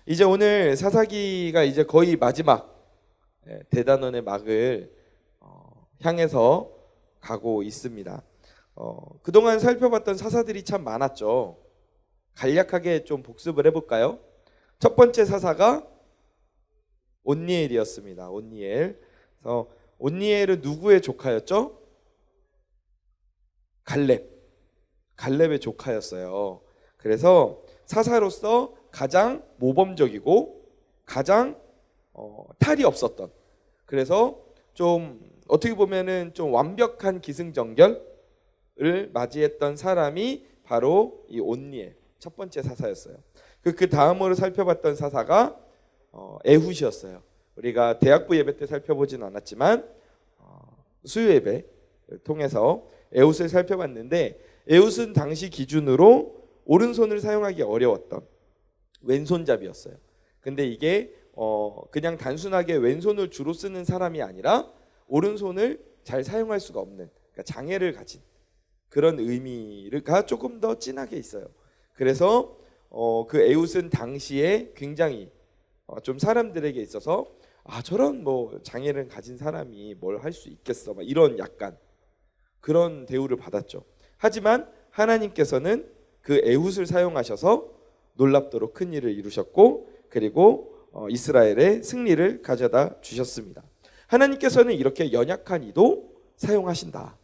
이제 오늘 사사기가 이제 거의 마지막 대단원의 막을 향해서 가고 있습니다. 그동안 살펴봤던 사사들이 참 많았죠. 간략하게 좀 복습을 해볼까요? 첫 번째 사사가 온니엘이었습니다. 온니엘. 그래서 온니엘은 누구의 조카였죠? 갈렙의 조카였어요. 그래서 사사로서 가장 모범적이고 가장 탈이 없었던, 그래서 좀 어떻게 보면은 좀 완벽한 기승전결을 맞이했던 사람이 바로 이 온니엘, 첫 번째 사사였어요. 그 다음으로 살펴봤던 사사가 에훗이었어요. 우리가 대학부 예배 때 살펴보진 않았지만 수요 예배 통해서 에훗을 살펴봤는데, 에훗은 당시 기준으로 오른손을 사용하기 어려웠던 왼손잡이였어요. 근데 이게 그냥 단순하게 왼손을 주로 쓰는 사람이 아니라 오른손을 잘 사용할 수가 없는, 그러니까 장애를 가진 그런 의미가 조금 더 진하게 있어요. 그래서 그 에훗은 당시에 굉장히 좀 사람들에게 있어서 저런 뭐 장애를 가진 사람이 뭘 할 수 있겠어, 막 이런 약간 그런 대우를 받았죠. 하지만 하나님께서는 그 에훗을 사용하셔서 놀랍도록 큰 일을 이루셨고, 그리고 이스라엘의 승리를 가져다 주셨습니다. 하나님께서는 이렇게 연약한 이도 사용하신다.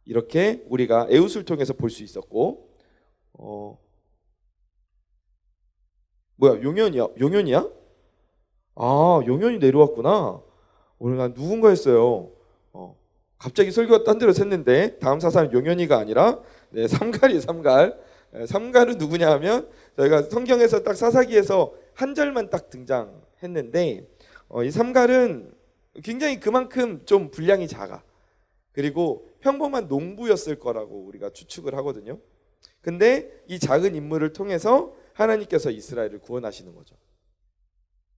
이렇게 우리가 에훗을 통해서 볼 수 있었고, 뭐야, 용현이야? 용현이 내려왔구나. 오늘 난 누군가 했어요. 갑자기 설교가 딴 데로 샜는데 다음 사사는 용현이가 아니라 삼갈이. 삼갈은 누구냐 하면, 저희가 성경에서 딱 사사기에서 한 절만 딱 등장했는데, 이 삼갈은 굉장히 그만큼 좀 분량이 작아. 그리고 평범한 농부였을 거라고 우리가 추측을 하거든요. 근데 이 작은 인물을 통해서 하나님께서 이스라엘을 구원하시는 거죠.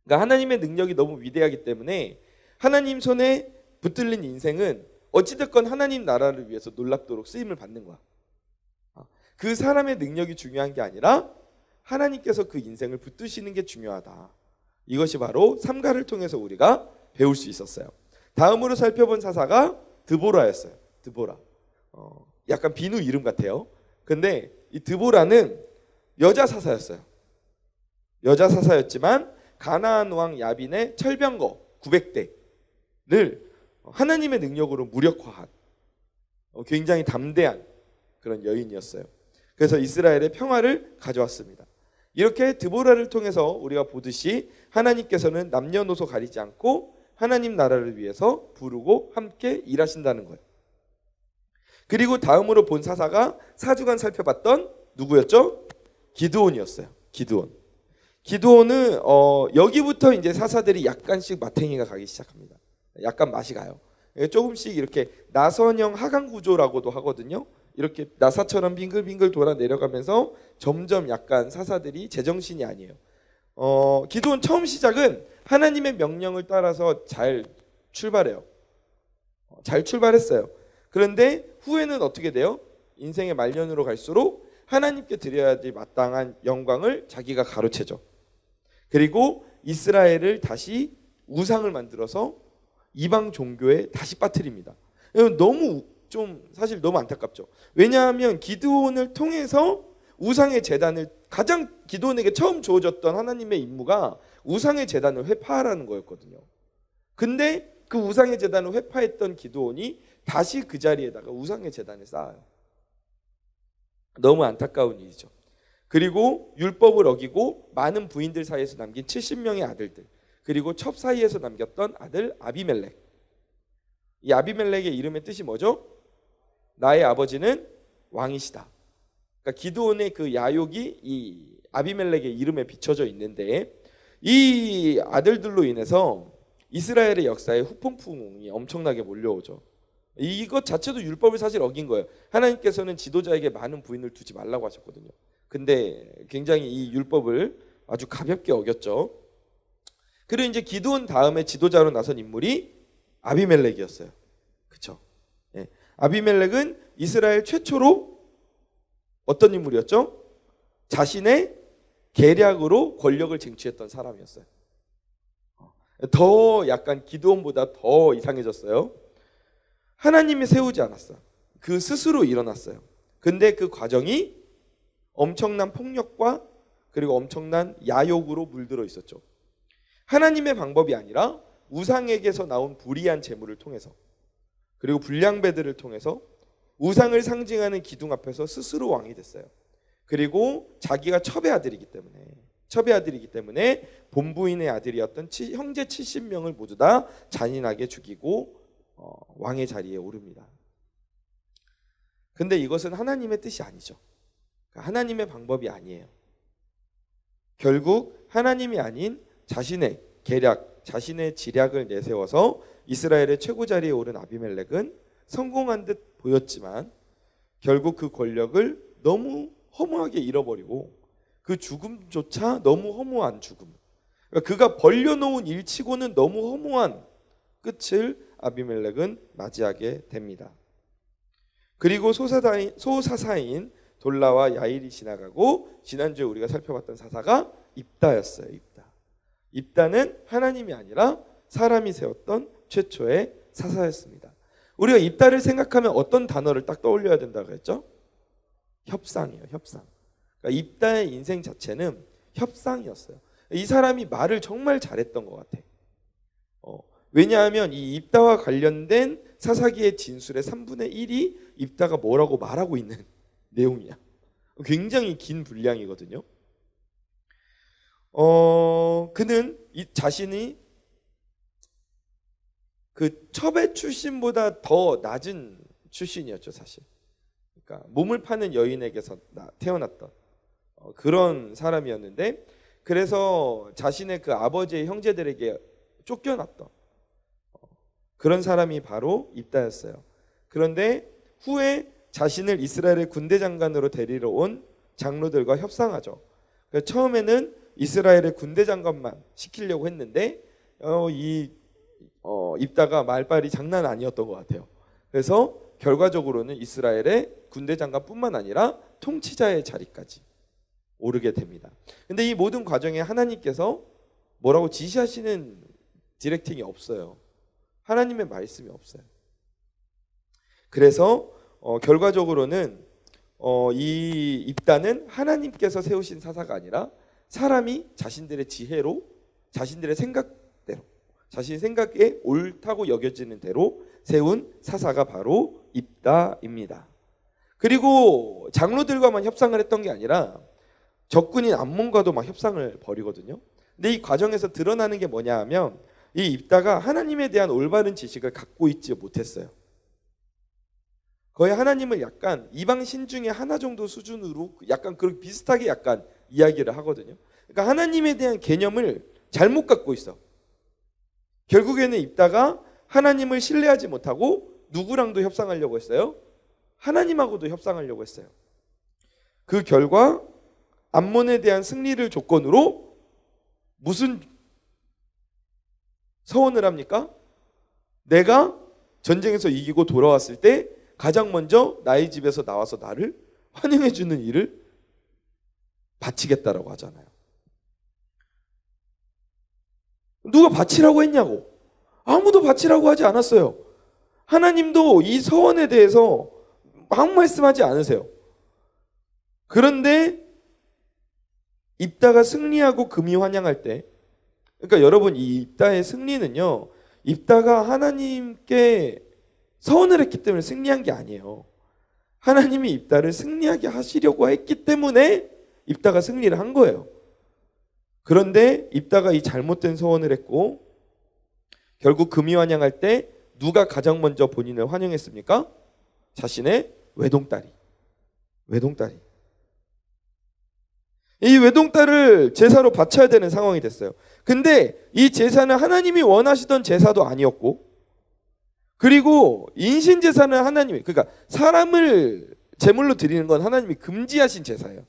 그러니까 하나님의 능력이 너무 위대하기 때문에 하나님 손에 붙들린 인생은 어찌됐건 하나님 나라를 위해서 놀랍도록 쓰임을 받는 거야. 그 사람의 능력이 중요한 게 아니라 하나님께서 그 인생을 붙드시는 게 중요하다. 이것이 바로 삼가를 통해서 우리가 배울 수 있었어요. 다음으로 살펴본 사사가 드보라였어요. 드보라. 약간 비누 이름 같아요. 근데 이 드보라는 여자 사사였어요. 여자 사사였지만 가나안 왕 야빈의 철병거 900대를 하나님의 능력으로 무력화한 굉장히 담대한 그런 여인이었어요. 그래서 이스라엘의 평화를 가져왔습니다. 이렇게 드보라를 통해서 우리가 보듯이 하나님께서는 남녀노소 가리지 않고 하나님 나라를 위해서 부르고 함께 일하신다는 거예요. 그리고 다음으로 본 사사가 사주간 살펴봤던 누구였죠? 기드온이었어요. 기드온은 여기부터 이제 사사들이 약간씩 마탱이가 가기 시작합니다. 약간 맛이 가요. 조금씩 이렇게 나선형 하강 구조라고도 하거든요. 이렇게 나사처럼 빙글빙글 돌아 내려가면서 점점 약간 사사들이 제정신이 아니에요. 기드온 처음 시작은 하나님의 명령을 따라서 잘 출발해요. 잘 출발했어요. 그런데 후에는 어떻게 돼요? 인생의 말년으로 갈수록 하나님께 드려야 될 마땅한 영광을 자기가 가로채죠. 그리고 이스라엘을 다시 우상을 만들어서 이방 종교에 다시 빠뜨립니다. 너무 사실 너무 안타깝죠. 왜냐하면 기드온을 통해서 우상의 제단을, 가장 기드온에게 처음 주어졌던 하나님의 임무가 우상의 제단을 회파하라는 거였거든요. 근데 그 우상의 제단을 회파했던 기드온이 다시 그 자리에다가 우상의 제단을 쌓아요. 너무 안타까운 일이죠. 그리고 율법을 어기고 많은 부인들 사이에서 남긴 70명의 아들들, 그리고 첩 사이에서 남겼던 아들 아비멜렉. 이 아비멜렉의 이름의 뜻이 뭐죠? 나의 아버지는 왕이시다. 그러니까 기드온의 그 야욕이 이 아비멜렉의 이름에 비춰져 있는데, 이 아들들로 인해서 이스라엘의 역사에 후폭풍이 엄청나게 몰려오죠. 이것 자체도 율법을 사실 어긴 거예요. 하나님께서는 지도자에게 많은 부인을 두지 말라고 하셨거든요. 근데 굉장히 이 율법을 아주 가볍게 어겼죠. 그리고 이제 기드온 다음에 지도자로 나선 인물이 아비멜렉이었어요. 그렇죠? 예. 아비멜렉은 이스라엘 최초로 어떤 인물이었죠? 자신의 계략으로 권력을 쟁취했던 사람이었어요. 더 약간 기드온보다 더 이상해졌어요. 하나님이 세우지 않았어요. 그 스스로 일어났어요. 근데 그 과정이 엄청난 폭력과 그리고 엄청난 야욕으로 물들어 있었죠. 하나님의 방법이 아니라 우상에게서 나온 불의한 재물을 통해서 그리고 불량배들을 통해서 우상을 상징하는 기둥 앞에서 스스로 왕이 됐어요. 그리고 자기가 첩의 아들이기 때문에 본부인의 아들이었던 형제 70명을 모두 다 잔인하게 죽이고 왕의 자리에 오릅니다. 근데 이것은 하나님의 뜻이 아니죠. 하나님의 방법이 아니에요. 결국 하나님이 아닌 자신의 계략, 자신의 지략을 내세워서 이스라엘의 최고 자리에 오른 아비멜렉은 성공한 듯 보였지만 결국 그 권력을 너무 허무하게 잃어버리고 그 죽음조차 너무 허무한 죽음, 그러니까 그가 벌려놓은 일치고는 너무 허무한 끝을 아비멜렉은 맞이하게 됩니다. 그리고 소사사인 돌라와 야일이 지나가고 지난주에 우리가 살펴봤던 사사가 입다였어요. 입다는 하나님이 아니라 사람이 세웠던 최초의 사사였습니다. 우리가 입다를 생각하면 어떤 단어를 딱 떠올려야 된다고 했죠? 협상이에요. 협상. 그러니까 입다의 인생 자체는 협상이었어요. 이 사람이 말을 정말 잘했던 것 같아. 왜냐하면 이 입다와 관련된 사사기의 진술의 3분의 1이 입다가 뭐라고 말하고 있는 내용이야. 굉장히 긴 분량이거든요. 그는 자신이 그 첩의 출신보다 더 낮은 출신이었죠, 사실. 그러니까 몸을 파는 여인에게서 태어났던 그런 사람이었는데, 그래서 자신의 그 아버지의 형제들에게 쫓겨났던 그런 사람이 바로 입다였어요. 그런데 후에 자신을 이스라엘의 군대 장관으로 데리러 온 장로들과 협상하죠. 처음에는 이스라엘의 군대 장관만 시키려고 했는데 입다가 말빨이 장난 아니었던 것 같아요. 그래서 결과적으로는 이스라엘의 군대 장관뿐만 아니라 통치자의 자리까지 오르게 됩니다. 근데 이 모든 과정에 하나님께서 뭐라고 지시하시는 디렉팅이 없어요. 하나님의 말씀이 없어요. 그래서 결과적으로는 이 입다는 하나님께서 세우신 사사가 아니라 사람이 자신들의 지혜로, 자신들의 생각대로, 자신의 생각에 옳다고 여겨지는 대로 세운 사사가 바로 입다입니다. 그리고 장로들과만 협상을 했던 게 아니라 적군인 암몬과도 막 협상을 벌이거든요. 근데 이 과정에서 드러나는 게 뭐냐 하면 이 입다가 하나님에 대한 올바른 지식을 갖고 있지 못했어요. 거의 하나님을 약간 이방 신 중에 하나 정도 수준으로 약간 그렇게 비슷하게 약간 이야기를 하거든요. 그러니까 하나님에 대한 개념을 잘못 갖고 있어. 결국에는 입다가 하나님을 신뢰하지 못하고 누구랑도 협상하려고 했어요? 하나님하고도 협상하려고 했어요. 그 결과 암몬에 대한 승리를 조건으로 무슨 서원을 합니까? 내가 전쟁에서 이기고 돌아왔을 때 가장 먼저 나의 집에서 나와서 나를 환영해 주는 일을 바치겠다라고 하잖아요. 누가 바치라고 했냐고? 아무도 바치라고 하지 않았어요. 하나님도 이 서원에 대해서 아무 말씀하지 않으세요. 그런데 입다가 승리하고 금이 환영할 때, 그러니까 여러분 이 입다의 승리는요, 입다가 하나님께 서원을 했기 때문에 승리한 게 아니에요. 하나님이 입다를 승리하게 하시려고 했기 때문에 입다가 승리를 한 거예요. 그런데 입다가 이 잘못된 서원을 했고 결국 금이 환영할 때 누가 가장 먼저 본인을 환영했습니까? 자신의 외동딸이. 이 외동딸을 제사로 바쳐야 되는 상황이 됐어요. 근데 이 제사는 하나님이 원하시던 제사도 아니었고, 그리고 인신 제사는 하나님이, 그러니까 사람을 제물로 드리는 건 하나님이 금지하신 제사예요.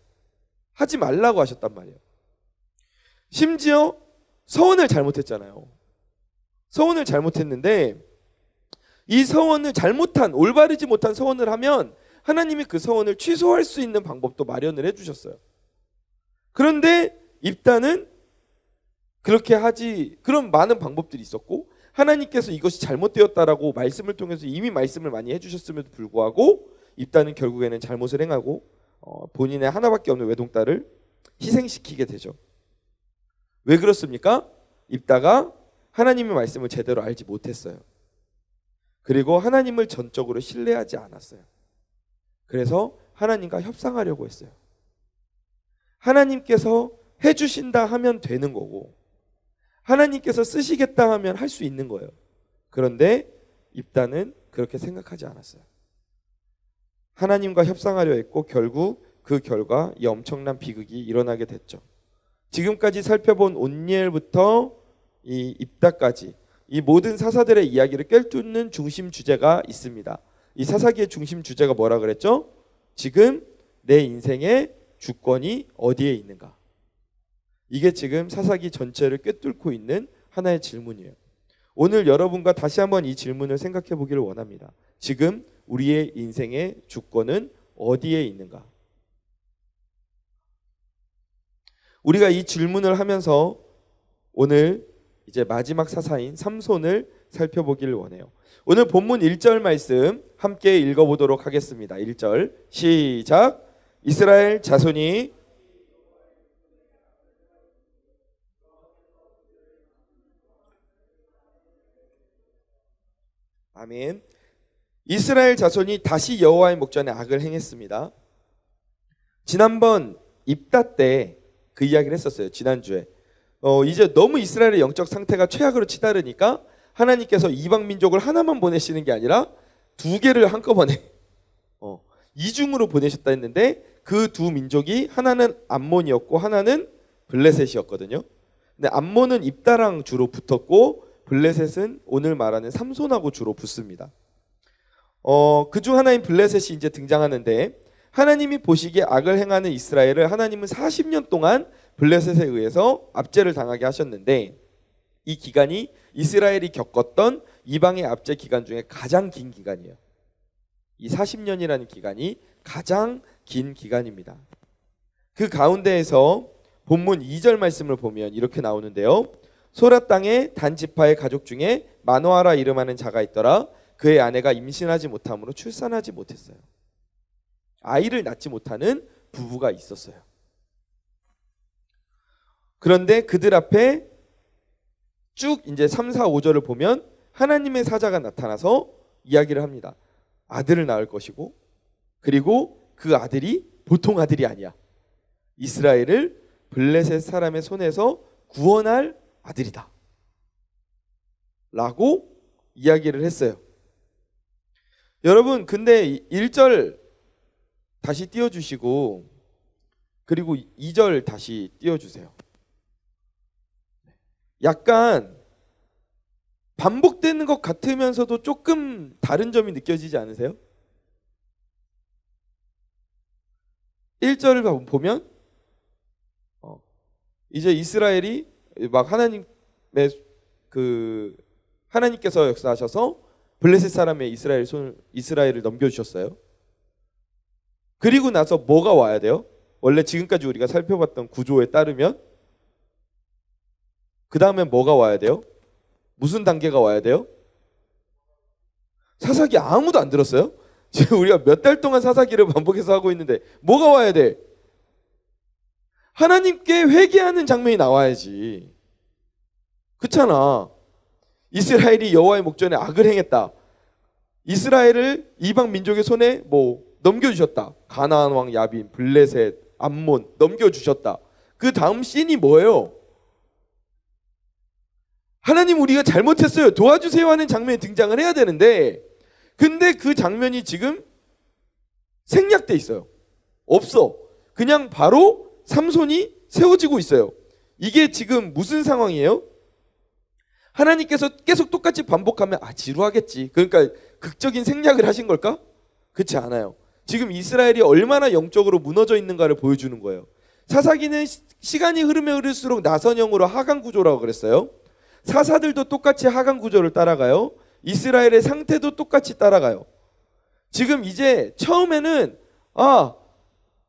하지 말라고 하셨단 말이에요. 심지어 서원을 잘못했잖아요. 서원을 잘못했는데 이 서원을 올바르지 못한 서원을 하면 하나님이 그 서원을 취소할 수 있는 방법도 마련을 해주셨어요. 그런데 입다는 그렇게 하지, 그런 많은 방법들이 있었고 하나님께서 이것이 잘못되었다라고 말씀을 통해서 이미 말씀을 많이 해주셨음에도 불구하고 입다는 결국에는 잘못을 행하고 본인의 하나밖에 없는 외동딸을 희생시키게 되죠. 왜 그렇습니까? 입다가 하나님의 말씀을 제대로 알지 못했어요. 그리고 하나님을 전적으로 신뢰하지 않았어요. 그래서 하나님과 협상하려고 했어요. 하나님께서 해주신다 하면 되는 거고 하나님께서 쓰시겠다 하면 할 수 있는 거예요. 그런데 입다는 그렇게 생각하지 않았어요. 하나님과 협상하려 했고 결국 그 결과 이 엄청난 비극이 일어나게 됐죠. 지금까지 살펴본 온니엘부터 이 입다까지 이 모든 사사들의 이야기를 꿰뚫는 중심 주제가 있습니다. 이 사사기의 중심 주제가 뭐라 그랬죠? 지금 내 인생의 주권이 어디에 있는가? 이게 지금 사사기 전체를 꿰뚫고 있는 하나의 질문이에요. 오늘 여러분과 다시 한번 이 질문을 생각해 보기를 원합니다. 지금 우리의 인생의 주권은 어디에 있는가? 우리가 이 질문을 하면서 오늘 이제 마지막 사사인 삼손을 살펴보기를 원해요. 오늘 본문 1절 말씀 함께 읽어보도록 하겠습니다. 1절 시작. 이스라엘 자손이 아멘. 이스라엘 자손이 다시 여호와의 목전에 악을 행했습니다. 지난번 입다 때 그 이야기를 했었어요. 지난주에 이제 너무 이스라엘의 영적 상태가 최악으로 치달으니까 하나님께서 이방 민족을 하나만 보내시는 게 아니라 두 개를 한꺼번에 이중으로 보내셨다 했는데 그 두 민족이 하나는 암몬이었고 하나는 블레셋이었거든요. 근데 암몬은 입다랑 주로 붙었고 블레셋은 오늘 말하는 삼손하고 주로 붙습니다. 그중 하나인 블레셋이 이제 등장하는데 하나님이 보시기에 악을 행하는 이스라엘을 하나님은 40년 동안 블레셋에 의해서 압제를 당하게 하셨는데 이 기간이 이스라엘이 겪었던 이방의 압제 기간 중에 가장 긴 기간이에요. 이 40년이라는 기간이 가장 긴 기간입니다. 그 가운데에서 본문 2절 말씀을 보면 이렇게 나오는데요. 소라 땅에 단 지파의 가족 중에 마노아라 이름하는 자가 있더라. 그의 아내가 임신하지 못함으로 출산하지 못했어요. 아이를 낳지 못하는 부부가 있었어요. 그런데 그들 앞에 쭉 이제 3, 4, 5절을 보면 하나님의 사자가 나타나서 이야기를 합니다. 아들을 낳을 것이고 그리고 그 아들이 보통 아들이 아니야. 이스라엘을 블레셋 사람의 손에서 구원할 아들이다. 라고 이야기를 했어요. 여러분 근데 1절 다시 띄워주시고 그리고 2절 다시 띄워주세요. 약간 반복되는 것 같으면서도 조금 다른 점이 느껴지지 않으세요? 1절을 보면 이제 이스라엘이 막 하나님께서 역사하셔서 블레셋 사람의 이스라엘을 넘겨주셨어요. 그리고 나서 뭐가 와야 돼요? 원래 지금까지 우리가 살펴봤던 구조에 따르면 그 다음에 뭐가 와야 돼요? 무슨 단계가 와야 돼요? 사사기 아무도 안 들었어요? 지금 우리가 몇 달 동안 사사기를 반복해서 하고 있는데 뭐가 와야 돼? 하나님께 회개하는 장면이 나와야지. 그렇잖아. 이스라엘이 여호와의 목전에 악을 행했다. 이스라엘을 이방 민족의 손에 넘겨주셨다. 가나안 왕 야빈, 블레셋, 암몬 넘겨주셨다. 그 다음 씬이 뭐예요? 하나님 우리가 잘못했어요. 도와주세요 하는 장면이 등장을 해야 되는데 근데 그 장면이 지금 생략돼 있어요. 없어. 그냥 바로 삼손이 세워지고 있어요. 이게 지금 무슨 상황이에요? 하나님께서 계속 똑같이 반복하면 지루하겠지. 그러니까 극적인 생략을 하신 걸까? 그렇지 않아요. 지금 이스라엘이 얼마나 영적으로 무너져 있는가를 보여주는 거예요. 사사기는 시간이 흐르면 흐를수록 나선형으로 하강 구조라고 그랬어요. 사사들도 똑같이 하강 구조를 따라가요. 이스라엘의 상태도 똑같이 따라가요. 지금 이제 처음에는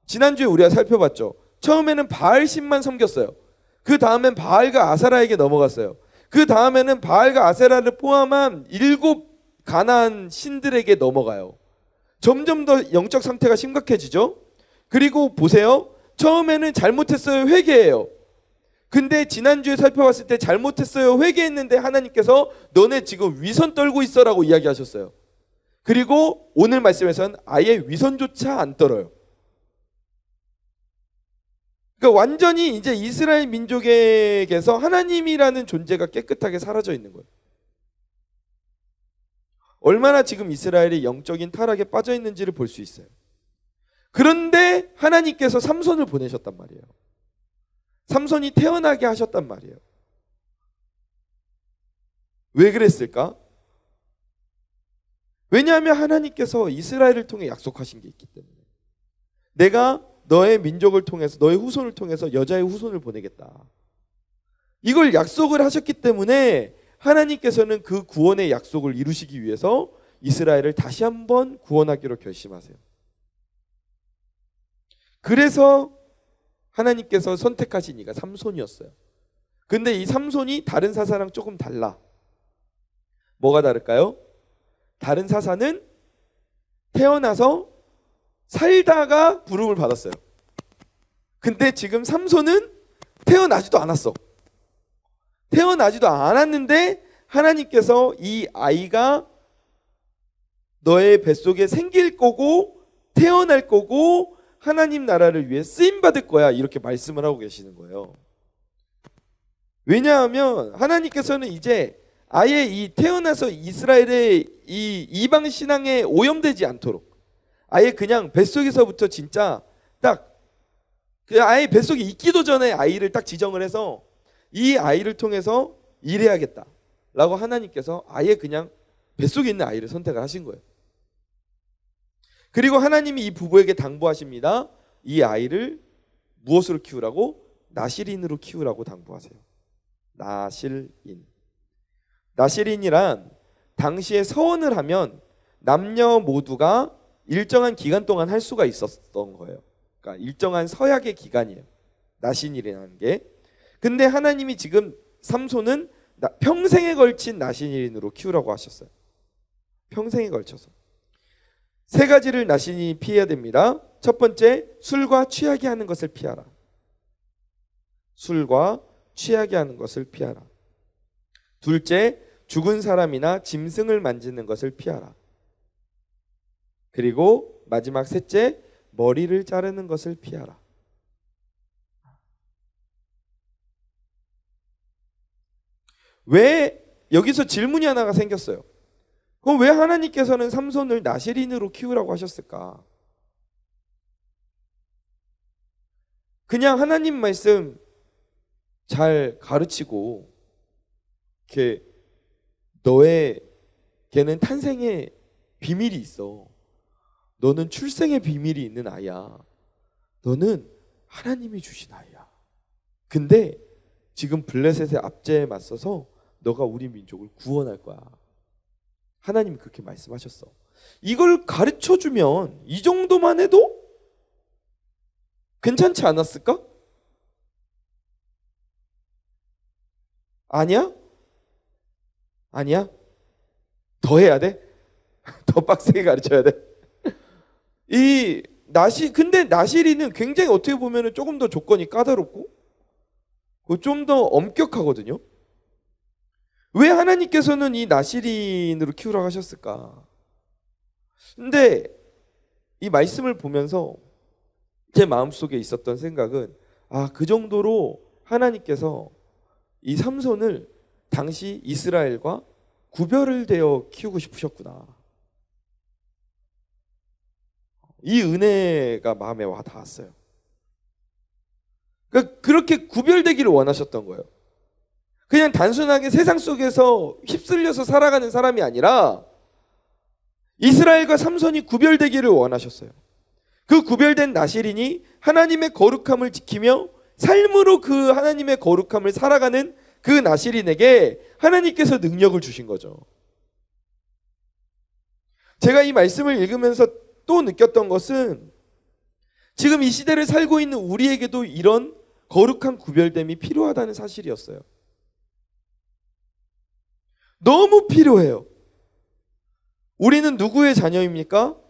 지난주에 우리가 살펴봤죠. 처음에는 바알신만 섬겼어요. 그 다음엔 바알과 아세라에게 넘어갔어요. 그 다음에는 바알과 아세라를 포함한 7가나안 신들에게 넘어가요. 점점 더 영적 상태가 심각해지죠. 그리고 보세요. 처음에는 잘못했어요, 회개해요. 근데 지난주에 살펴봤을 때 잘못했어요, 회개했는데 하나님께서 너네 지금 위선 떨고 있어라고 이야기하셨어요. 그리고 오늘 말씀에서는 아예 위선조차 안 떨어요. 그러니까 완전히 이제 이스라엘 민족에게서 하나님이라는 존재가 깨끗하게 사라져 있는 거예요. 얼마나 지금 이스라엘이 영적인 타락에 빠져 있는지를 볼 수 있어요. 그런데 하나님께서 삼손을 보내셨단 말이에요. 삼손이 태어나게 하셨단 말이에요. 왜 그랬을까? 왜냐하면 하나님께서 이스라엘을 통해 약속하신 게 있기 때문에. 내가 너의 민족을 통해서, 너의 후손을 통해서 여자의 후손을 보내겠다. 이걸 약속을 하셨기 때문에 하나님께서는 그 구원의 약속을 이루시기 위해서 이스라엘을 다시 한번 구원하기로 결심하세요. 그래서 하나님께서 선택하신 이가 삼손이었어요. 근데 이 삼손이 다른 사사랑 조금 달라. 뭐가 다를까요? 다른 사사는 태어나서 살다가 부름을 받았어요. 근데 지금 삼손은 태어나지도 않았어. 태어나지도 않았는데 하나님께서 이 아이가 너의 뱃속에 생길 거고 태어날 거고 하나님 나라를 위해 쓰임받을 거야, 이렇게 말씀을 하고 계시는 거예요. 왜냐하면 하나님께서는 이제 아예 이 태어나서 이스라엘의 이 이방 신앙에 오염되지 않도록 아예 그냥 뱃속에서부터 진짜 딱 그 아예 뱃속에 있기도 전에 아이를 딱 지정을 해서 이 아이를 통해서 일해야겠다라고 하나님께서 아예 그냥 뱃속에 있는 아이를 선택을 하신 거예요. 그리고 하나님이 이 부부에게 당부하십니다. 이 아이를 무엇으로 키우라고? 나실인으로 키우라고 당부하세요. 나실인. 나실인이란 당시에 서원을 하면 남녀 모두가 일정한 기간 동안 할 수가 있었던 거예요. 그러니까 일정한 서약의 기간이에요. 나실인이라는 게. 근데 하나님이 지금 삼손은 평생에 걸친 나실인으로 키우라고 하셨어요. 평생에 걸쳐서. 3가지를 나신이 피해야 됩니다. 첫 번째, 술과 취하게 하는 것을 피하라. 술과 취하게 하는 것을 피하라. 둘째, 죽은 사람이나 짐승을 만지는 것을 피하라. 그리고 마지막 셋째, 머리를 자르는 것을 피하라. 왜 여기서 질문이 하나가 생겼어요. 그럼 왜 하나님께서는 삼손을 나실인으로 키우라고 하셨을까? 그냥 하나님 말씀 잘 가르치고 이렇게 너의 걔는 탄생의 비밀이 있어. 너는 출생의 비밀이 있는 아이야. 너는 하나님이 주신 아이야. 근데 지금 블레셋의 압제에 맞서서 너가 우리 민족을 구원할 거야. 하나님이 그렇게 말씀하셨어. 이걸 가르쳐주면 이 정도만 해도 괜찮지 않았을까? 아니야? 아니야? 더 해야 돼? 더 빡세게 가르쳐야 돼? 근데 나실이는 굉장히 어떻게 보면 조금 더 조건이 까다롭고 좀 더 엄격하거든요. 왜 하나님께서는 이 나실인으로 키우라고 하셨을까? 근데 이 말씀을 보면서 제 마음속에 있었던 생각은 그 정도로 하나님께서 이 삼손을 당시 이스라엘과 구별을 되어 키우고 싶으셨구나. 이 은혜가 마음에 와 닿았어요. 그러니까 그렇게 구별되기를 원하셨던 거예요. 그냥 단순하게 세상 속에서 휩쓸려서 살아가는 사람이 아니라 이스라엘과 삼손이 구별되기를 원하셨어요. 그 구별된 나실인이 하나님의 거룩함을 지키며 삶으로 그 하나님의 거룩함을 살아가는 그 나실인에게 하나님께서 능력을 주신 거죠. 제가 이 말씀을 읽으면서 또 느꼈던 것은 지금 이 시대를 살고 있는 우리에게도 이런 거룩한 구별됨이 필요하다는 사실이었어요. 너무 필요해요. 우리는 누구의 자녀입니까?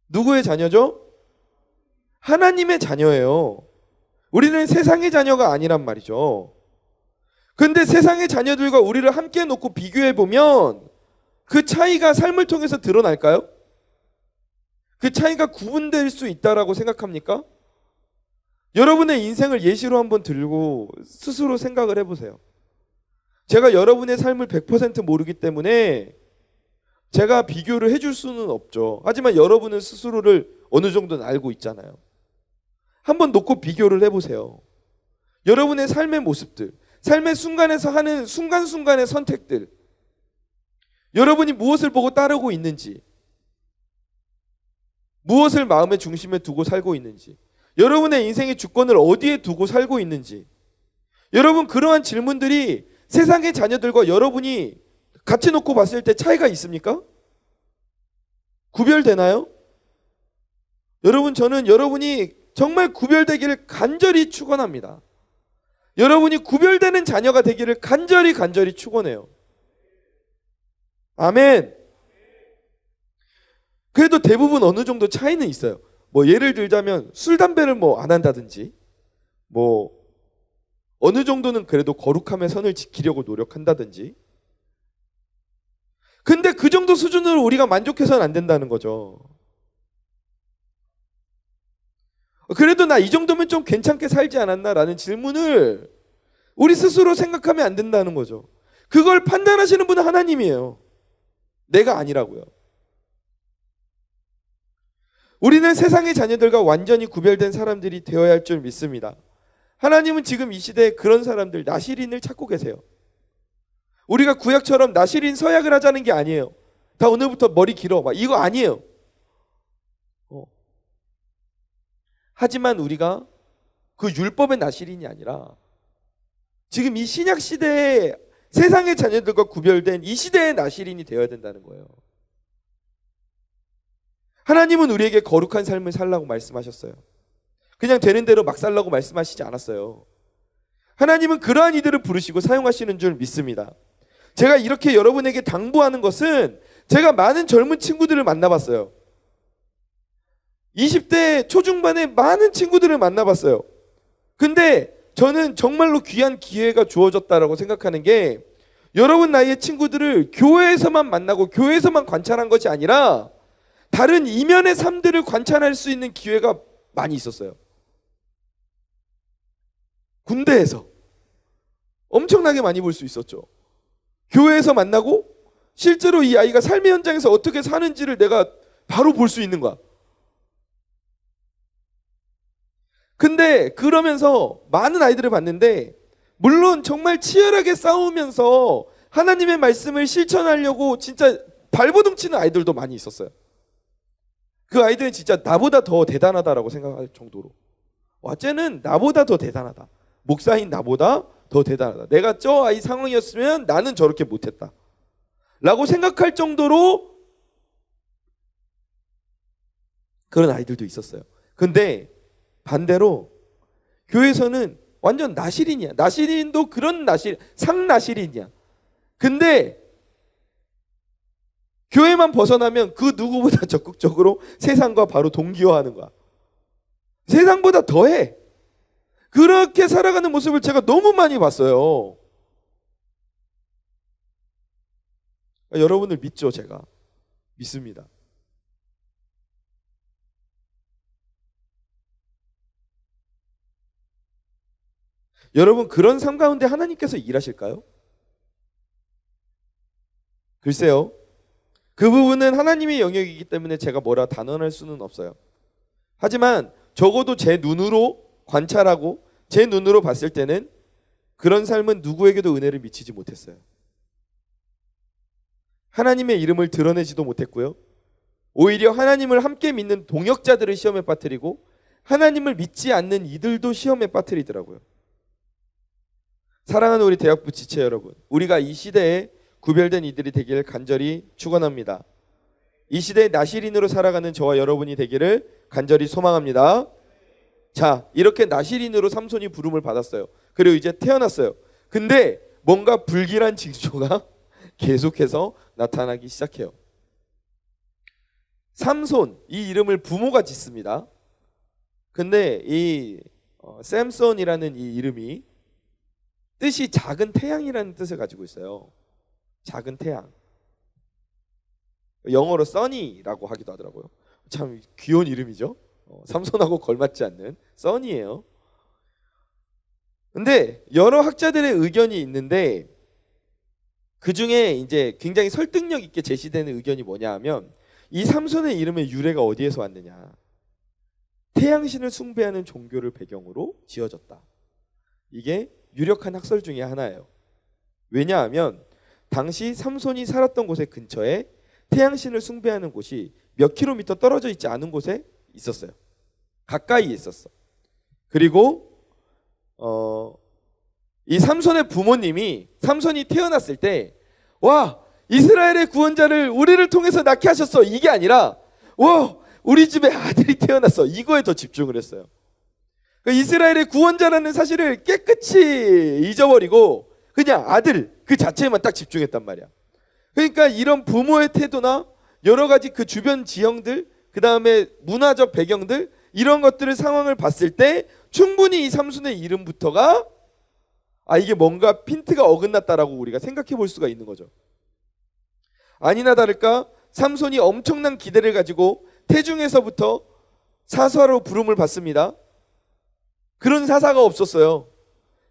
누구의 자녀죠? 하나님의 자녀예요. 우리는 세상의 자녀가 아니란 말이죠. 근데 세상의 자녀들과 우리를 함께 놓고 비교해 보면 그 차이가 삶을 통해서 드러날까요? 그 차이가 구분될 수 있다라고 생각합니까? 여러분의 인생을 예시로 한번 들고 스스로 생각을 해보세요. 제가 여러분의 삶을 100% 모르기 때문에 제가 비교를 해줄 수는 없죠. 하지만 여러분은 스스로를 어느 정도는 알고 있잖아요. 한번 놓고 비교를 해보세요. 여러분의 삶의 모습들, 삶의 순간에서 하는 순간순간의 선택들, 여러분이 무엇을 보고 따르고 있는지, 무엇을 마음의 중심에 두고 살고 있는지, 여러분의 인생의 주권을 어디에 두고 살고 있는지, 여러분 그러한 질문들이 세상의 자녀들과 여러분이 같이 놓고 봤을 때 차이가 있습니까? 구별되나요? 여러분, 저는 여러분이 정말 구별되기를 간절히 축원합니다. 여러분이 구별되는 자녀가 되기를 간절히 축원해요. 아멘. 그래도 대부분 어느 정도 차이는 있어요. 뭐 예를 들자면 술 담배를 뭐 안 한다든지, 뭐 어느 정도는 그래도 거룩함의 선을 지키려고 노력한다든지. 근데 그 정도 수준으로 우리가 만족해서는 안 된다는 거죠. 그래도 나 이 정도면 좀 괜찮게 살지 않았나라는 질문을 우리 스스로 생각하면 안 된다는 거죠. 그걸 판단하시는 분은 하나님이에요. 내가 아니라고요. 우리는 세상의 자녀들과 완전히 구별된 사람들이 되어야 할 줄 믿습니다. 하나님은 지금 이 시대에 그런 사람들, 나시린을 찾고 계세요. 우리가 구약처럼 나시린 서약을 하자는 게 아니에요. 다 오늘부터 머리 길어, 막 이거 아니에요. 하지만 우리가 그 율법의 나시린이 아니라 지금 이 신약 시대에 세상의 자녀들과 구별된 이 시대의 나시린이 되어야 된다는 거예요. 하나님은 우리에게 거룩한 삶을 살라고 말씀하셨어요. 그냥 되는 대로 막 살라고 말씀하시지 않았어요. 하나님은 그러한 이들을 부르시고 사용하시는 줄 믿습니다. 제가 이렇게 여러분에게 당부하는 것은 제가 많은 젊은 친구들을 만나봤어요. 20대 초중반에 많은 친구들을 만나봤어요. 근데 저는 정말로 귀한 기회가 주어졌다라고 생각하는 게, 여러분 나이의 친구들을 교회에서만 만나고 교회에서만 관찰한 것이 아니라 다른 이면의 삶들을 관찰할 수 있는 기회가 많이 있었어요. 군대에서 엄청나게 많이 볼 수 있었죠. 교회에서 만나고 실제로 이 아이가 삶의 현장에서 어떻게 사는지를 내가 바로 볼 수 있는 거야. 근데 그러면서 많은 아이들을 봤는데, 물론 정말 치열하게 싸우면서 하나님의 말씀을 실천하려고 진짜 발버둥 치는 아이들도 많이 있었어요. 그 아이들은 진짜 나보다 더 대단하다라고 생각할 정도로, 와, 쟤는 나보다 더 대단하다, 목사인 나보다 더 대단하다, 내가 저 아이 상황이었으면 나는 저렇게 못했다 라고 생각할 정도로 그런 아이들도 있었어요. 근데 반대로 교회에서는 완전 나시린이야. 나시린도 그런 나시린, 상나시린이야. 근데 교회만 벗어나면 그 누구보다 적극적으로 세상과 바로 동기화하는 거야. 세상보다 더해. 그렇게 살아가는 모습을 제가 너무 많이 봤어요. 여러분을 믿죠, 제가. 믿습니다. 여러분, 그런 삶 가운데 하나님께서 일하실까요? 글쎄요. 그 부분은 하나님의 영역이기 때문에 제가 뭐라 단언할 수는 없어요. 하지만 적어도 제 눈으로 관찰하고 제 눈으로 봤을 때는 그런 삶은 누구에게도 은혜를 미치지 못했어요. 하나님의 이름을 드러내지도 못했고요. 오히려 하나님을 함께 믿는 동역자들을 시험에 빠뜨리고 하나님을 믿지 않는 이들도 시험에 빠뜨리더라고요. 사랑하는 우리 대학부 지체 여러분, 우리가 이 시대에 구별된 이들이 되길 간절히 축원합니다. 이 시대에 나시린으로 살아가는 저와 여러분이 되기를 간절히 소망합니다. 자, 이렇게 나시린으로 삼손이 부름을 받았어요. 그리고 이제 태어났어요. 근데 뭔가 불길한 징조가 계속해서 나타나기 시작해요. 삼손, 이 이름을 부모가 짓습니다. 근데 이 샘손이라는 이 이름이 뜻이 작은 태양이라는 뜻을 가지고 있어요. 작은 태양. 영어로 써니라고 하기도 하더라고요. 참 귀여운 이름이죠. 삼손하고 걸맞지 않는 써니예요. 근데 여러 학자들의 의견이 있는데 그 중에 이제 굉장히 설득력 있게 제시되는 의견이 뭐냐 하면 이 삼손의 이름의 유래가 어디에서 왔느냐. 태양신을 숭배하는 종교를 배경으로 지어졌다. 이게 유력한 학설 중에 하나예요. 왜냐하면 당시 삼손이 살았던 곳의 근처에 태양신을 숭배하는 곳이 몇 킬로미터 떨어져 있지 않은 곳에 있었어요. 가까이에 있었어. 그리고 이 삼손의 부모님이 삼손이 태어났을 때 와, 이스라엘의 구원자를 우리를 통해서 낳게 하셨어, 이게 아니라 와, 우리 집에 아들이 태어났어, 이거에 더 집중을 했어요. 이스라엘의 구원자라는 사실을 깨끗이 잊어버리고 그냥 아들 그 자체에만 딱 집중했단 말이야. 그러니까 이런 부모의 태도나 여러 가지 그 주변 지형들, 그 다음에 문화적 배경들, 이런 것들을 상황을 봤을 때 충분히 이 삼손의 이름부터가 이게 뭔가 핀트가 어긋났다라고 우리가 생각해 볼 수가 있는 거죠. 아니나 다를까 삼손이 엄청난 기대를 가지고 태중에서부터 사사로 부름을 받습니다. 그런 사사가 없었어요.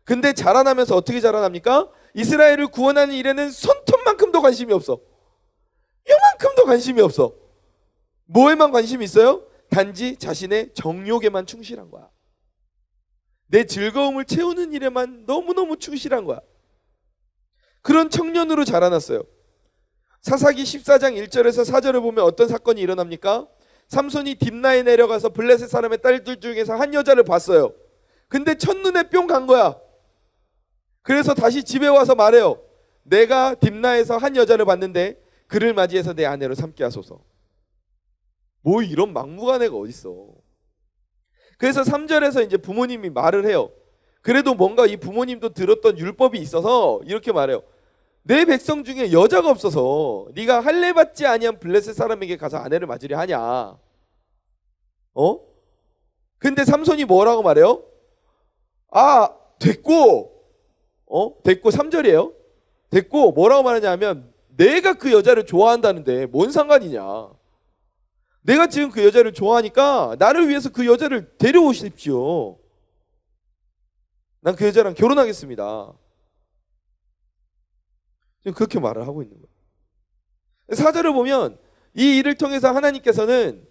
근데 자라나면서 어떻게 자라납니까? 이스라엘을 구원하는 일에는 손톱만큼도 관심이 없어. 요만큼도 관심이 없어. 뭐에만 관심이 있어요? 단지 자신의 정욕에만 충실한 거야. 내 즐거움을 채우는 일에만 너무너무 충실한 거야. 그런 청년으로 자라났어요. 사사기 14장 1절에서 4절을 보면 어떤 사건이 일어납니까? 삼손이 딥나에 내려가서 블레셋 사람의 딸들 중에서 한 여자를 봤어요. 근데 첫눈에 뿅 간 거야. 그래서 다시 집에 와서 말해요. 내가 딥나에서 한 여자를 봤는데 그를 맞이해서 내 아내로 삼게 하소서. 뭐 이런 막무가내가 어딨어. 그래서 3절에서 이제 부모님이 말을 해요. 그래도 뭔가 이 부모님도 들었던 율법이 있어서 이렇게 말해요. 내 백성 중에 여자가 없어서 네가 할례 받지 아니한 블레셋 사람에게 가서 아내를 맞으려 하냐. 근데 삼손이 뭐라고 말해요? 됐고. 됐고 3절이에요. 됐고 뭐라고 말하냐면 내가 그 여자를 좋아한다는데 뭔 상관이냐. 내가 지금 그 여자를 좋아하니까 나를 위해서 그 여자를 데려오십시오. 난 그 여자랑 결혼하겠습니다. 지금 그렇게 말을 하고 있는 거예요. 4절을 보면 이 일을 통해서 하나님께서는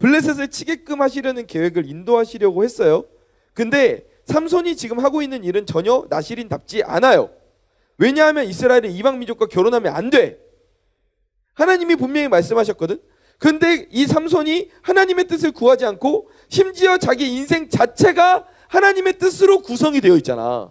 블레셋을 치게끔 하시려는 계획을 인도하시려고 했어요. 근데 삼손이 지금 하고 있는 일은 전혀 나시린답지 않아요. 왜냐하면 이스라엘의 이방 민족과 결혼하면 안 돼. 하나님이 분명히 말씀하셨거든. 근데 이 삼손이 하나님의 뜻을 구하지 않고 심지어 자기 인생 자체가 하나님의 뜻으로 구성이 되어 있잖아.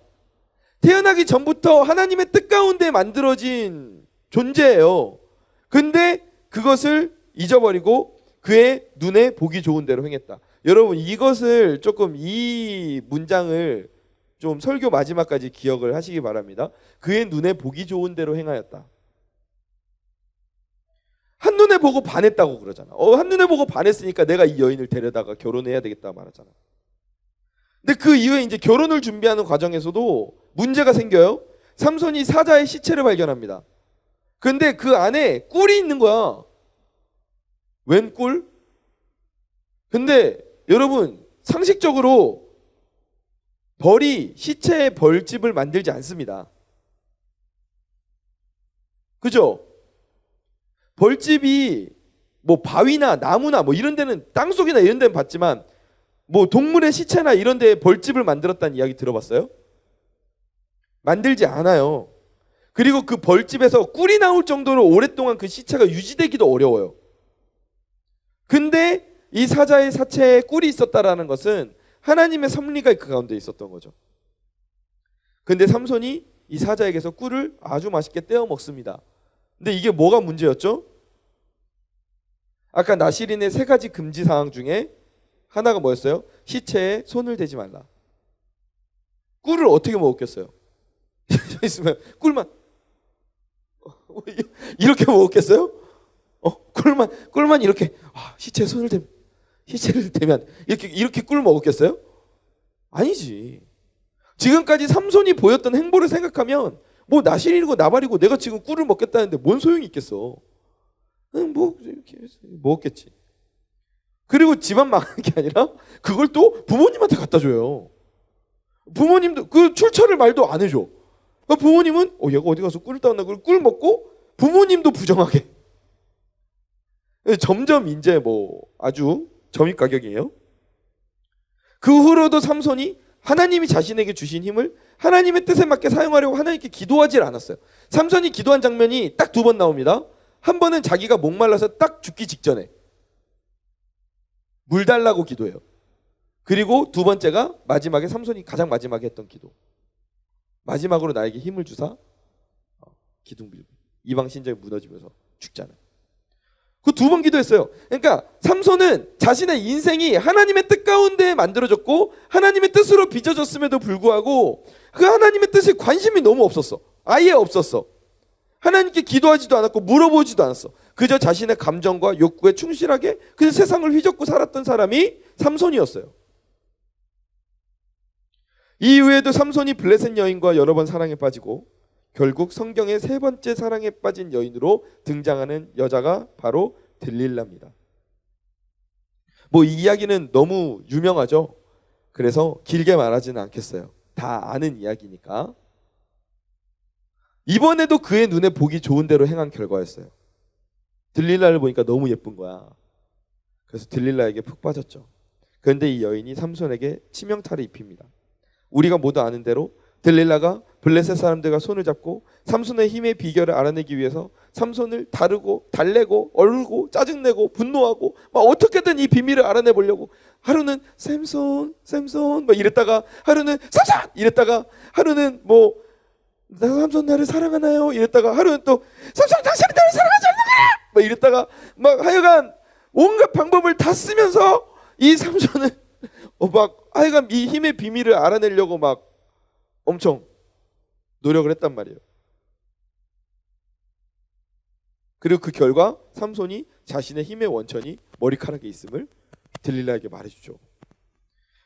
태어나기 전부터 하나님의 뜻 가운데 만들어진 존재예요. 근데 그것을 잊어버리고 그의 눈에 보기 좋은 대로 행했다. 여러분 이것을 조금 이 문장을 좀 설교 마지막까지 기억을 하시기 바랍니다. 그의 눈에 보기 좋은 대로 행하였다. 한눈에 보고 반했다고 그러잖아. 한눈에 보고 반했으니까 내가 이 여인을 데려다가 결혼해야 되겠다 말하잖아. 근데 그 이후에 이제 결혼을 준비하는 과정에서도 문제가 생겨요. 삼손이 사자의 시체를 발견합니다. 근데 그 안에 꿀이 있는 거야. 웬 꿀? 근데 여러분 상식적으로 벌이 시체에 벌집을 만들지 않습니다. 그죠? 벌집이 뭐 바위나 나무나 뭐 이런 데는 땅속이나 이런 데는 봤지만 뭐 동물의 시체나 이런 데에 벌집을 만들었다는 이야기 들어봤어요? 만들지 않아요. 그리고 그 벌집에서 꿀이 나올 정도로 오랫동안 그 시체가 유지되기도 어려워요. 근데 이 사자의 사체에 꿀이 있었다라는 것은 하나님의 섭리가 그 가운데 있었던 거죠. 근데 삼손이 이 사자에게서 꿀을 아주 맛있게 떼어 먹습니다. 근데 이게 뭐가 문제였죠? 아까 나시린의 세 가지 금지 사항 중에 하나가 뭐였어요? 시체에 손을 대지 말라. 꿀을 어떻게 먹었겠어요? 있으면 꿀만 이렇게 먹었겠어요? 꿀만 이렇게 시체를 대면 이렇게 꿀 먹었겠어요? 아니지. 지금까지 삼손이 보였던 행보를 생각하면 뭐 나실이고 나발이고 내가 지금 꿀을 먹겠다는데 뭔 소용이 있겠어? 뭐 이렇게 먹었겠지. 그리고 집안 망하는 게 아니라 그걸 또 부모님한테 갖다 줘요. 부모님도 그 출처를 말도 안 해줘. 그러니까 부모님은 얘가 어디 가서 꿀을 따왔나 그걸 꿀 먹고 부모님도 부정하게. 점점 이제 뭐 아주 점입가격이에요. 그 후로도 삼손이 하나님이 자신에게 주신 힘을 하나님의 뜻에 맞게 사용하려고 하나님께 기도하지 않았어요. 삼손이 기도한 장면이 딱 2번 나옵니다. 한 번은 자기가 목말라서 딱 죽기 직전에 물 달라고 기도해요. 그리고 2번째가 마지막에 삼손이 가장 마지막에 했던 기도. 마지막으로 나에게 힘을 주사 기둥 빌고 이방 신전이 무너지면서 죽잖아요. 그 2번 기도했어요. 그러니까 삼손은 자신의 인생이 하나님의 뜻 가운데 만들어졌고 하나님의 뜻으로 빚어졌음에도 불구하고 그 하나님의 뜻에 관심이 너무 없었어. 아예 없었어. 하나님께 기도하지도 않았고 물어보지도 않았어. 그저 자신의 감정과 욕구에 충실하게 그 세상을 휘젓고 살았던 사람이 삼손이었어요. 이후에도 삼손이 블레셋 여인과 여러 번 사랑에 빠지고 결국 성경의 3번째 사랑에 빠진 여인으로 등장하는 여자가 바로 들릴라입니다. 뭐 이 이야기는 너무 유명하죠. 그래서 길게 말하지는 않겠어요. 다 아는 이야기니까. 이번에도 그의 눈에 보기 좋은 대로 행한 결과였어요. 들릴라를 보니까 너무 예쁜 거야. 그래서 들릴라에게 푹 빠졌죠. 그런데 이 여인이 삼손에게 치명타를 입힙니다. 우리가 모두 아는 대로 들릴라가 블레셋 사람들과 손을 잡고 삼손의 힘의 비결을 알아내기 위해서 삼손을 다르고 달래고 얼고 짜증내고 분노하고 막 어떻게든 이 비밀을 알아내 보려고 하루는 샘손 막 이랬다가 하루는 삼손 이랬다가 하루는 뭐 삼손 나를 사랑하나요 이랬다가 하루는 또 삼손 당신은 나를 사랑하지 않는가 막 이랬다가 막 하여간 온갖 방법을 다 쓰면서 이 삼손을 막 하여간 이 힘의 비밀을 알아내려고 막 엄청 노력을 했단 말이에요. 그리고 그 결과 삼손이 자신의 힘의 원천이 머리카락에 있음을 들릴라에게 말해주죠.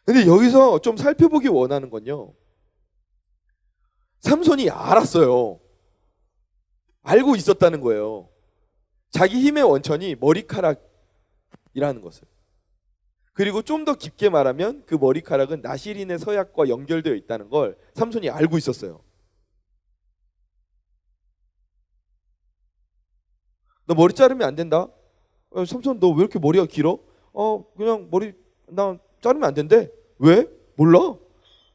근데 여기서 좀 살펴보기 원하는 건요. 삼손이 알았어요. 알고 있었다는 거예요. 자기 힘의 원천이 머리카락이라는 것을. 그리고 좀 더 깊게 말하면 그 머리카락은 나시린의 서약과 연결되어 있다는 걸 삼손이 알고 있었어요. 너 머리 자르면 안 된다. 삼손 너 왜 이렇게 머리가 길어? 그냥 머리 나 자르면 안 된대. 왜? 몰라.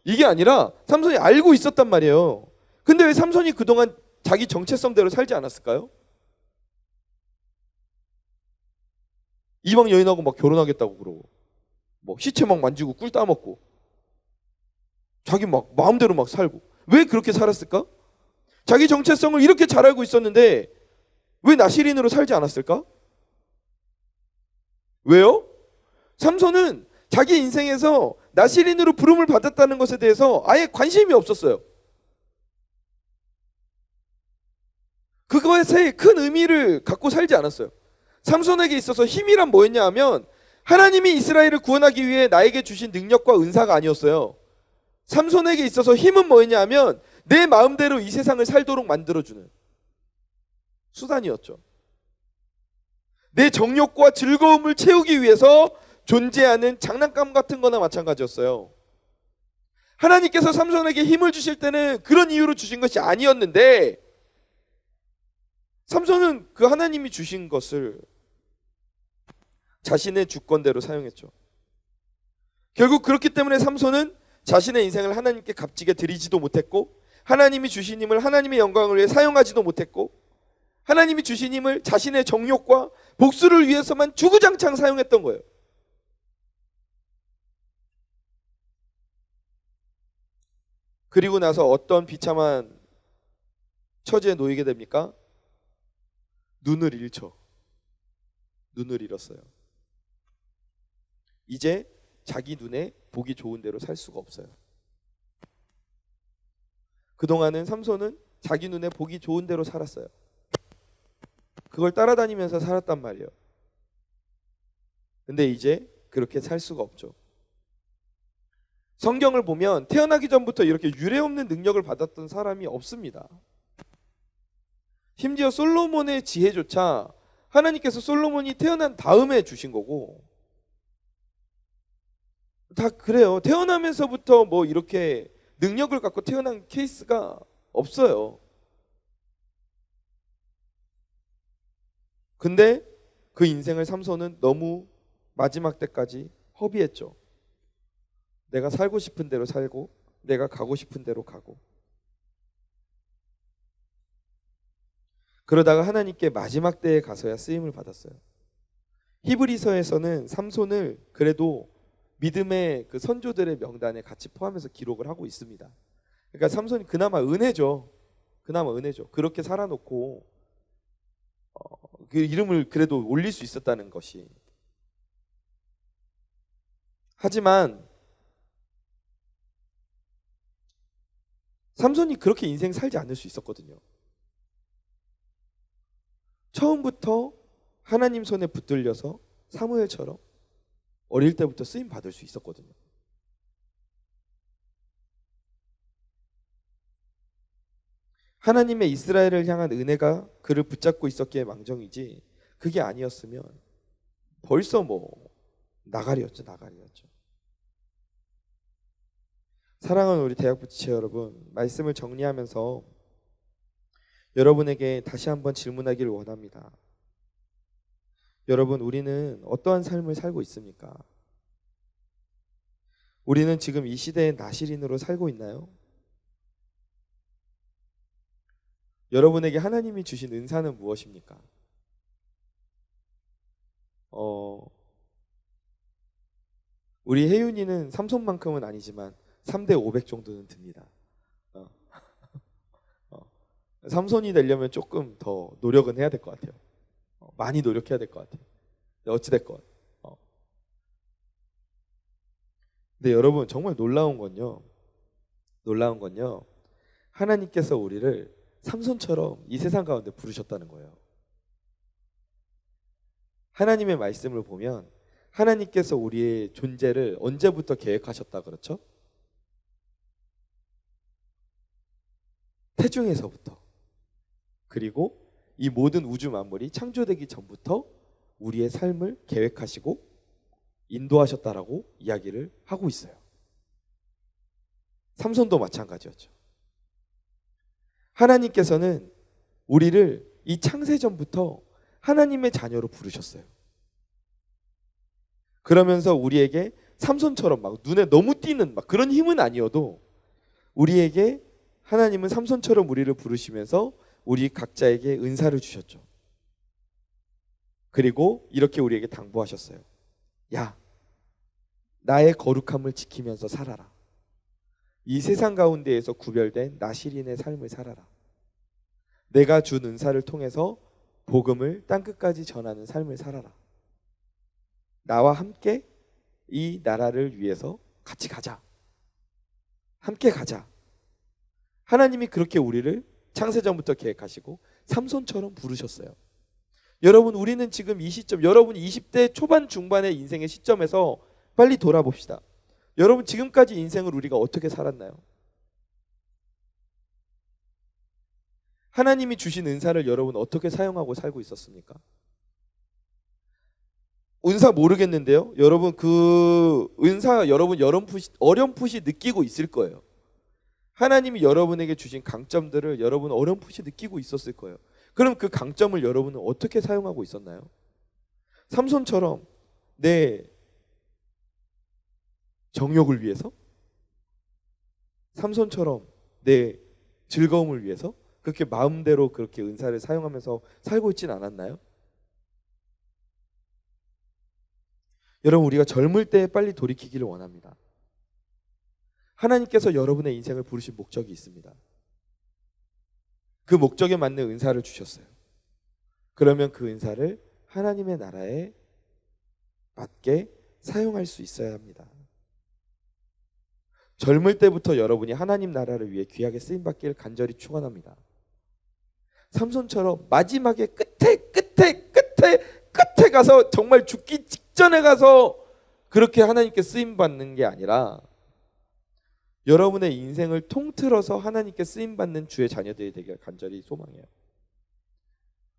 이게 아니라 삼손이 알고 있었단 말이에요. 근데 왜 삼손이 그동안 자기 정체성대로 살지 않았을까요? 이방 여인하고 막 결혼하겠다고 그러고 뭐 시체 막 만지고 꿀 따먹고 자기 막 마음대로 막 살고 왜 그렇게 살았을까? 자기 정체성을 이렇게 잘 알고 있었는데 왜 나시린으로 살지 않았을까? 왜요? 삼손은 자기 인생에서 나시린으로 부름을 받았다는 것에 대해서 아예 관심이 없었어요. 그것에 큰 의미를 갖고 살지 않았어요. 삼손에게 있어서 힘이란 뭐였냐 하면 하나님이 이스라엘을 구원하기 위해 나에게 주신 능력과 은사가 아니었어요. 삼손에게 있어서 힘은 뭐였냐 하면 내 마음대로 이 세상을 살도록 만들어주는 수단이었죠. 내 정욕과 즐거움을 채우기 위해서 존재하는 장난감 같은 거나 마찬가지였어요. 하나님께서 삼손에게 힘을 주실 때는 그런 이유로 주신 것이 아니었는데 삼손은 그 하나님이 주신 것을 자신의 주권대로 사용했죠. 결국 그렇기 때문에 삼손은 자신의 인생을 하나님께 값지게 드리지도 못했고 하나님이 주신 힘을 하나님의 영광을 위해 사용하지도 못했고 하나님이 주신 힘을 자신의 정욕과 복수를 위해서만 주구장창 사용했던 거예요. 그리고 나서 어떤 비참한 처지에 놓이게 됩니까? 눈을 잃죠. 눈을 잃었어요. 이제 자기 눈에 보기 좋은 대로 살 수가 없어요. 그동안은 삼손은 자기 눈에 보기 좋은 대로 살았어요. 그걸 따라다니면서 살았단 말이에요. 근데 이제 그렇게 살 수가 없죠. 성경을 보면 태어나기 전부터 이렇게 유례없는 능력을 받았던 사람이 없습니다. 심지어 솔로몬의 지혜조차 하나님께서 솔로몬이 태어난 다음에 주신 거고, 다 그래요. 태어나면서부터 뭐 이렇게 능력을 갖고 태어난 케이스가 없어요. 근데 그 인생을 삼손은 너무 마지막 때까지 허비했죠. 내가 살고 싶은 대로 살고 내가 가고 싶은 대로 가고, 그러다가 하나님께 마지막 때에 가서야 쓰임을 받았어요. 히브리서에서는 삼손을 그래도 믿음의 그 선조들의 명단에 같이 포함해서 기록을 하고 있습니다. 그러니까 삼손이 그나마 은혜죠. 그나마 은혜죠. 그렇게 살아놓고 그 이름을 그래도 올릴 수 있었다는 것이. 하지만 삼손이 그렇게 인생 살지 않을 수 있었거든요. 처음부터 하나님 손에 붙들려서 사무엘처럼 어릴 때부터 쓰임 받을 수 있었거든요. 하나님의 이스라엘을 향한 은혜가 그를 붙잡고 있었기에 망정이지, 그게 아니었으면 벌써 뭐 나가리였죠. 사랑하는 우리 대학부 지체 여러분, 말씀을 정리하면서 여러분에게 다시 한번 질문하기를 원합니다. 여러분, 우리는 어떠한 삶을 살고 있습니까? 우리는 지금 이 시대의 나실인으로 살고 있나요? 여러분에게 하나님이 주신 은사는 무엇입니까? 우리 혜윤이는 삼손만큼은 아니지만 3대 500 정도는 듭니다. 삼손이 되려면 조금 더 노력은 해야 될 것 같아요. 많이 노력해야 될 것 같아요. 어찌됐건. 근데 여러분, 정말 놀라운 건요. 하나님께서 우리를 삼손처럼 이 세상 가운데 부르셨다는 거예요. 하나님의 말씀을 보면 하나님께서 우리의 존재를 언제부터 계획하셨다 그렇죠? 태중에서부터. 그리고 이 모든 우주 만물이 창조되기 전부터 우리의 삶을 계획하시고 인도하셨다라고 이야기를 하고 있어요. 삼손도 마찬가지였죠. 하나님께서는 우리를 이 창세 전부터 하나님의 자녀로 부르셨어요. 그러면서 우리에게 삼손처럼 막 눈에 너무 띄는 막 그런 힘은 아니어도 우리에게 하나님은 삼손처럼 우리를 부르시면서 우리 각자에게 은사를 주셨죠. 그리고 이렇게 우리에게 당부하셨어요. 야, 나의 거룩함을 지키면서 살아라. 이 세상 가운데에서 구별된 나실인의 삶을 살아라. 내가 준 은사를 통해서 복음을 땅끝까지 전하는 삶을 살아라. 나와 함께 이 나라를 위해서 같이 가자. 함께 가자. 하나님이 그렇게 우리를 창세전부터 계획하시고 삼손처럼 부르셨어요. 여러분, 우리는 지금 이 시점, 여러분 20대 초반 중반의 인생의 시점에서 빨리 돌아봅시다. 여러분, 지금까지 인생을 우리가 어떻게 살았나요? 하나님이 주신 은사를 여러분 어떻게 사용하고 살고 있었습니까? 은사 모르겠는데요. 여러분, 그 은사 여러분 어렴풋이 느끼고 있을 거예요. 하나님이 여러분에게 주신 강점들을 여러분 어렴풋이 느끼고 있었을 거예요. 그럼 그 강점을 여러분은 어떻게 사용하고 있었나요? 삼손처럼 내 정욕을 위해서? 삼손처럼 내 즐거움을 위해서? 그렇게 마음대로 그렇게 은사를 사용하면서 살고 있진 않았나요? 여러분, 우리가 젊을 때 빨리 돌이키기를 원합니다. 하나님께서 여러분의 인생을 부르신 목적이 있습니다. 그 목적에 맞는 은사를 주셨어요. 그러면 그 은사를 하나님의 나라에 맞게 사용할 수 있어야 합니다. 젊을 때부터 여러분이 하나님 나라를 위해 귀하게 쓰임받기를 간절히 축원합니다. 삼손처럼 마지막에 끝에 가서 정말 죽기 직전에 가서 그렇게 하나님께 쓰임받는 게 아니라 여러분의 인생을 통틀어서 하나님께 쓰임받는 주의 자녀들이 되기를 간절히 소망해요.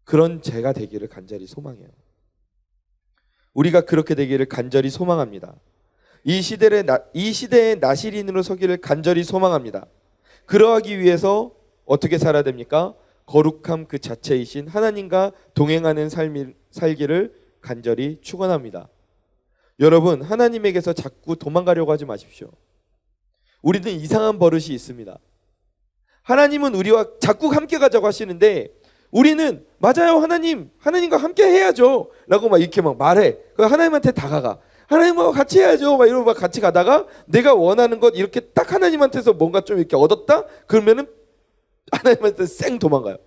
그런 제가 되기를 간절히 소망해요. 우리가 그렇게 되기를 간절히 소망합니다. 이 시대의 나실인으로 서기를 간절히 소망합니다. 그러하기 위해서 어떻게 살아야 됩니까? 거룩함 그 자체이신 하나님과 동행하는 살기를 간절히 축원합니다. 여러분, 하나님에게서 자꾸 도망가려고 하지 마십시오. 우리는 이상한 버릇이 있습니다. 하나님은 우리와 자꾸 함께 가자고 하시는데 우리는 맞아요, 하나님과 함께 해야죠 라고 막 이렇게 막 말해. 하나님한테 다가가. 하나님하고 같이 해야죠 막 이러고 막 같이 가다가 내가 원하는 것 이렇게 딱 하나님한테서 뭔가 좀 이렇게 얻었다? 그러면은 하나님한테 쌩 도망가요.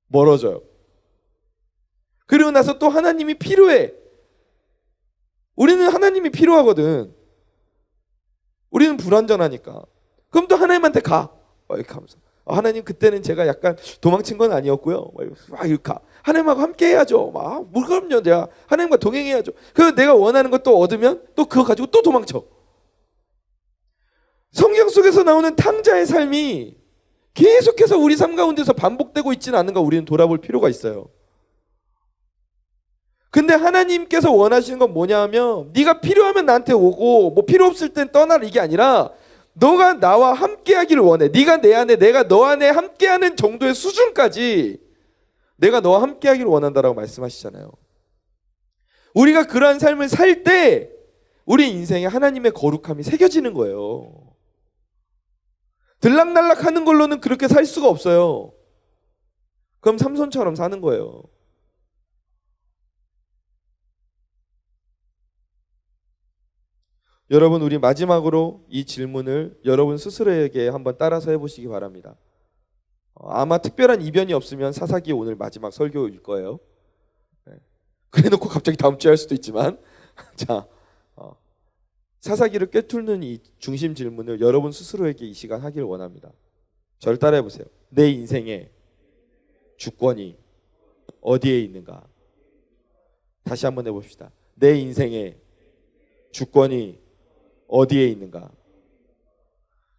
멀어져요. 그리고 나서 또 하나님이 필요해. 우리는 하나님이 필요하거든. 우리는 불완전하니까. 그럼 또 하나님한테 가. 이렇게 하면서. 하나님, 그때는 제가 약간 도망친 건 아니었고요. 막 이렇게 가. 하나님하고 함께 해야죠. 그럼요. 내가 하나님과 동행해야죠. 그래서 내가 원하는 것 또 얻으면 또 그거 가지고 또 도망쳐. 성경 속에서 나오는 탕자의 삶이 계속해서 우리 삶 가운데서 반복되고 있지는 않은가 우리는 돌아볼 필요가 있어요. 근데 하나님께서 원하시는 건 뭐냐 하면 네가 필요하면 나한테 오고 뭐 필요 없을 땐 떠나라 이게 아니라 너가 나와 함께하기를 원해. 네가 내 안에 내가 너 안에 함께하는 정도의 수준까지 내가 너와 함께하기를 원한다라고 말씀하시잖아요. 우리가 그러한 삶을 살 때 우리 인생에 하나님의 거룩함이 새겨지는 거예요. 들락날락하는 걸로는 그렇게 살 수가 없어요. 그럼 삼손처럼 사는 거예요. 여러분, 우리 마지막으로 이 질문을 여러분 스스로에게 한번 따라서 해보시기 바랍니다. 아마 특별한 이변이 없으면 사사기 오늘 마지막 설교일 거예요. 그래놓고 갑자기 다음 주에 할 수도 있지만 자, 사사기를 꿰뚫는 이 중심 질문을 여러분 스스로에게 이 시간 하길 원합니다. 저를 따라해 보세요. 내 인생의 주권이 어디에 있는가? 다시 한번 해봅시다. 내 인생의 주권이 어디에 있는가?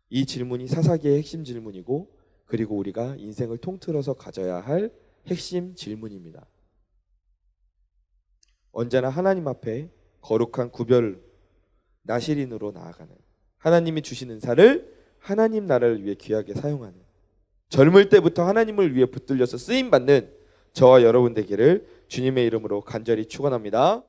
이 질문이 사사기의 핵심 질문이고 그리고 우리가 인생을 통틀어서 가져야 할 핵심 질문입니다. 언제나 하나님 앞에 거룩한 구별 나실인으로 나아가는, 하나님이 주신 은사를 하나님 나라를 위해 귀하게 사용하는, 젊을 때부터 하나님을 위해 붙들려서 쓰임받는 저와 여러분 되기를 주님의 이름으로 간절히 축원합니다.